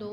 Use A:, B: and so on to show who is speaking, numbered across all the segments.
A: 2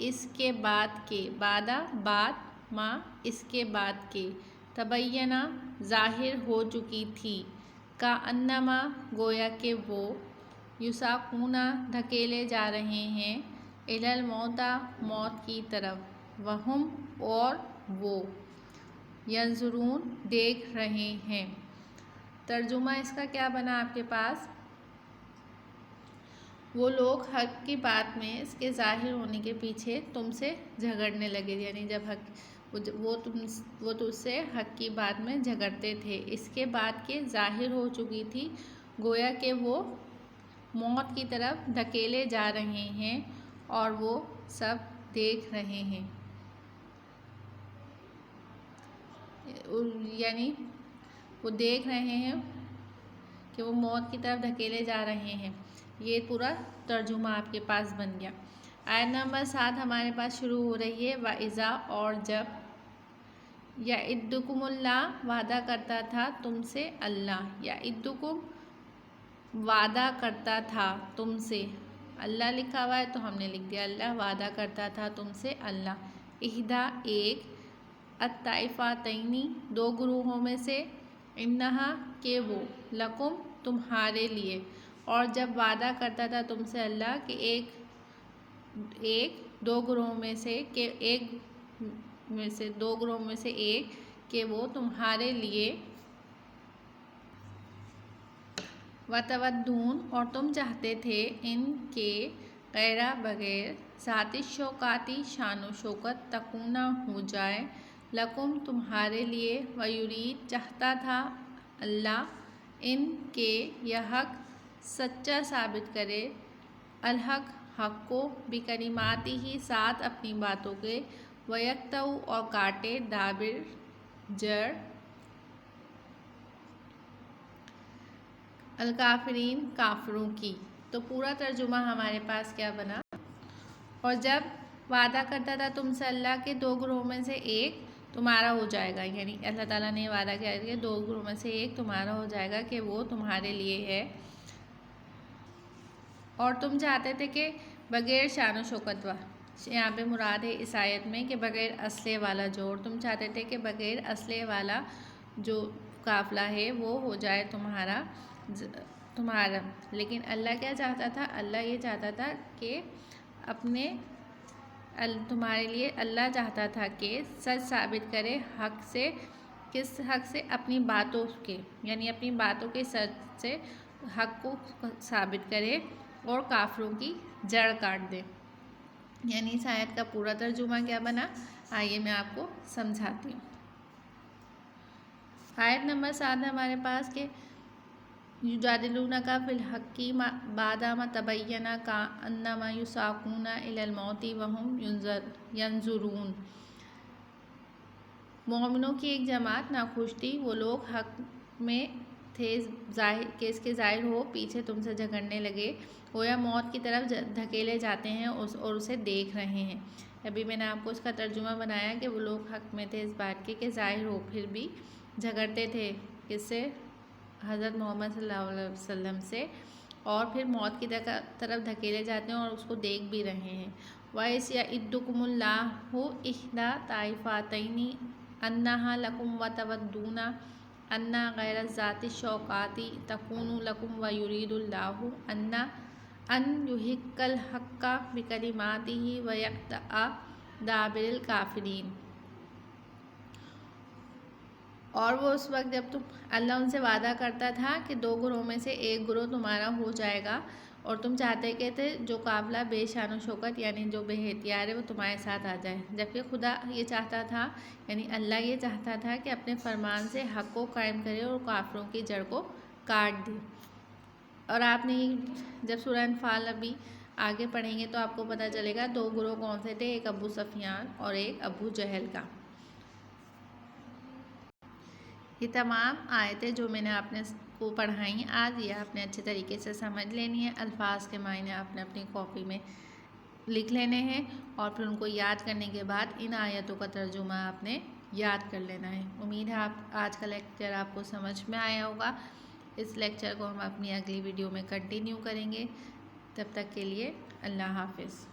A: اس کے بعد کے، بعدہ بعد، ما اس کے بعد کے، تبینہ ظاہر ہو چکی تھی، کأنما گویا کہ وہ، یساقون دھکیلے جا رہے ہیں، الی الموت موت کی طرف، وہم اور وہ، ینظرون دیکھ رہے ہیں۔ ترجمہ اس کا کیا بنا آپ کے پاس؟ وہ لوگ حق کی بات میں اس کے ظاہر ہونے کے پیچھے تم سے جھگڑنے لگے، یعنی جب وہ تم سے حق کی بات میں جھگڑتے تھے، اس کے بعد کہ ظاہر ہو چکی تھی، گویا کہ وہ موت کی طرف دھکیلے جا رہے ہیں اور وہ سب دیکھ رہے ہیں، یعنی وہ دیکھ رہے ہیں کہ وہ موت کی طرف دھکیلے جا رہے ہیں۔ یہ پورا ترجمہ آپ کے پاس بن گیا۔ آیت نمبر 7 ہمارے پاس شروع ہو رہی ہے، وَإِذَا اور جب، یعدکم اللہ وعدہ کرتا تھا تم سے اللہ، یعدکم وعدہ کرتا تھا تم سے، اللہ لکھا ہوا ہے تو ہم نے لکھ دیا اللہ وعدہ کرتا تھا تم سے اللہ، احدی ایک، الطائفتین دو گروہوں میں سے، انہا کہ وہ، لکم تمہارے لیے، اور جب وعدہ کرتا تھا تم سے اللہ کہ ایک دو گروہوں میں سے ایک کہ وہ تمہارے لیے، وتودون اور تم چاہتے تھے، ان کے غیر بغیر، ذات الشوکاتی شان و شوکت، تکونا ہو جائے، لکم تمہارے لیے، ویرید چاہتا تھا اللہ، ان کے یہ حق سچا ثابت کرے، الحق حق کو، بکلماتہ ساتھ اپنی باتوں کے، ویقطع اور کاٹے، دابر جڑ، الکافرین کافروں کی۔ تو پورا ترجمہ ہمارے پاس کیا بنا؟ اور جب وعدہ کرتا تھا تم سے اللہ کے دو گروہوں میں سے ایک تمہارا ہو جائے گا، یعنی اللہ تعالیٰ نے وعدہ کیا کہ دو گروہوں میں سے ایک تمہارا ہو جائے گا کہ وہ تمہارے لیے ہے، اور تم چاہتے تھے کہ بغیر شان و شوکت، یہاں پہ مراد ہے اس آیت میں کہ بغیر اسلحے والا جوڑ، تم چاہتے تھے کہ بغیر اسلحے والا جو قافلہ ہے وہ ہو جائے تمہارا، لیکن اللہ کیا چاہتا تھا؟ اللہ یہ چاہتا تھا کہ تمہارے لیے اللہ چاہتا تھا کہ سچ ثابت کرے حق سے، کس حق سے؟ اپنی باتوں کے، یعنی اپنی باتوں کے سچ سے حق کو ثابت کرے اور کافروں کی جڑ کاٹ دے۔ یعنی اس آیت کا پورا ترجمہ کیا بنا؟ آئیے میں آپ کو سمجھاتی ہوں۔ آیت نمبر 7 ہمارے پاس کہ یجادلونک فی الحق بعد ما تبین کأنما یساقون الی الموت وہم ینظرون۔ مومنوں کی ایک جماعت ناخوش تھی، وہ لوگ حق میں تھے کہ اس کے ظاہر ہو، پیچھے تم سے جھگڑنے لگے، گویا موت کی طرف دھکیلے جاتے ہیں اور اسے دیکھ رہے ہیں۔ ابھی میں نے آپ کو اس کا ترجمہ بنایا کہ وہ لوگ حق میں تھے اس بات کے کہ ظاہر ہو، پھر بھی جھگڑتے تھے کس سے؟ حضرت محمد صلی اللہ علیہ وسلم سے، اور پھر موت کی طرف دھکیلے جاتے ہیں اور اس کو دیکھ بھی رہے ہیں۔ وَإِذْ يَعِدُكُمُ اللَّهُ إِحْدَى الطَّائِفَتَيْنِ أَنَّهَا لَكُمْ وَتَوَدُّونَ أَنَّ غَيْرَ ذَاتِ الشَّوْكَاتِ تَكُونُ لَكُمْ وَيُرِيدُ اللَّهُ أَنْ يُحِقَّ الْحَقَّ بِكَلِمَاتِهِ وَيَقْطَعَ دَابِرَ الْكَافِرِينَ۔ اور وہ اس وقت جب اللہ ان سے وعدہ کرتا تھا کہ دو گروہ میں سے ایک گروہ تمہارا ہو جائے گا، اور تم چاہتے کہ تھے جو قافلہ بے شان و شوکت یعنی جو بے ہتھیار ہے وہ تمہارے ساتھ آ جائے، جبکہ خدا یہ چاہتا تھا، یعنی اللہ یہ چاہتا تھا کہ اپنے فرمان سے حق کو قائم کرے اور کافروں کی جڑ کو کاٹ دے۔ اور آپ نے جب سورہ انفال ابھی آگے پڑھیں گے تو آپ کو پتہ چلے گا دو گروہ کون سے تھے، ایک ابو سفیان اور ایک ابو جہل کا۔ یہ تمام آیتیں جو میں نے آپ نے کو پڑھائیں آج، یہ آپ نے اچھے طریقے سے سمجھ لینی ہے، الفاظ کے معنی آپ نے اپنی کاپی میں لکھ لینے ہیں، اور پھر ان کو یاد کرنے کے بعد ان آیتوں کا ترجمہ آپ نے یاد کر لینا ہے۔ امید ہے آج کا لیکچر آپ کو سمجھ میں آیا ہوگا۔ اس لیکچر کو ہم اپنی اگلی ویڈیو میں کنٹینیو کریں گے، تب تک کے لیے اللہ حافظ۔